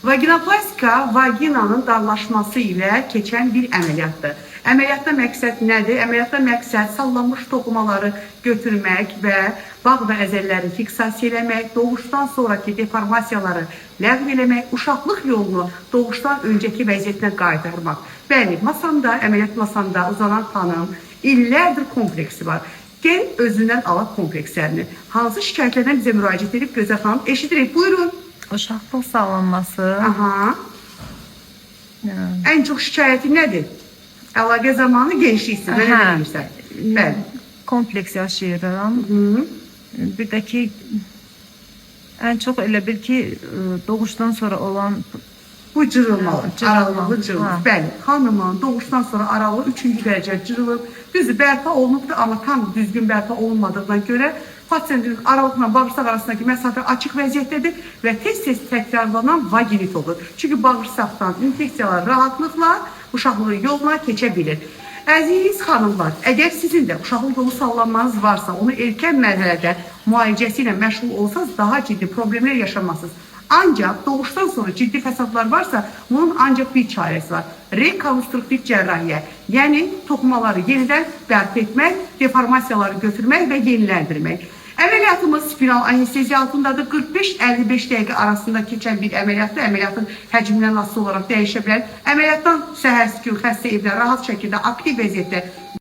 Vaginoplastika vaginanın darlaşması ilə keçən bir əməliyyatdır. Əməliyyatda məqsəd nədir? Əməliyyatda məqsəd sallanmış toxumaları götürmək və bağ və əzəlləri fiksasiya eləmək, doğuşdan sonraki deformasiyaları ləğv eləmək, uşaqlıq yolunu doğuşdan öncəki vəziyyətinə qaytarmaq. Bəli, masamda, əməliyyat masamda uzanan xanım illərdir kompleksi var. Gəlib özündən alaq komplekslərini. Hansı şikayətlərdən bizə müraciət edib Gözəl xanım? Eşidirik, buyurun. Uşaqlıq sağlanması. Aha. En çok şikayeti nedir? Əlaqə zamanı gençliksin, belə deyirsən. Bəli. Kompleks yaşayıram. Bir də ki, en çok elə bil ki, doğuşdan sonra olan bu cırılmalı, aralığı cırılır. Ha. Bəli, hanımın doğuşdan sonra aralığı 3-cü dərəcə cırılıb. Düzdür, bərpa olunubdur, amma tam düzgün bərpa olunmadığına görə pasiyentin aralıqla bağırsaq arasındakı məsafə açıq vəziyyətdədir və tez-tez təkrarlanan vaginit olur. Çünki bağırsaqdan infeksiyalar rahatlıqla uşaqlığın yoluna keçə bilir. Əziz xanımlar, əgər sizin də uşaqlıq yolu sallanmanız varsa, onu erkən mərhələdə müalicəsi ilə məşğul olsanız daha ciddi problemlər yaşamazsınız. Ancaq doğuşdan sonra ciddi fəsadlar varsa, bunun ancaq bir çarəsi var. Rekonstruktiv cərrahiyyə, yəni toxumaları yenidən bərpa etmək, deformasiyaları götürmək və yeniləndirmək. Əməliyyatımız spinal anesteziya altındadır. 45-55 dəqiqə arasında keçən bir əməliyyatdır. Əməliyyatın həcmindən asılı olaraq dəyişə bilər. Əməliyyatdan səhər sükun xəstə evdə rahat şəkildə aktiv vəziyyətdə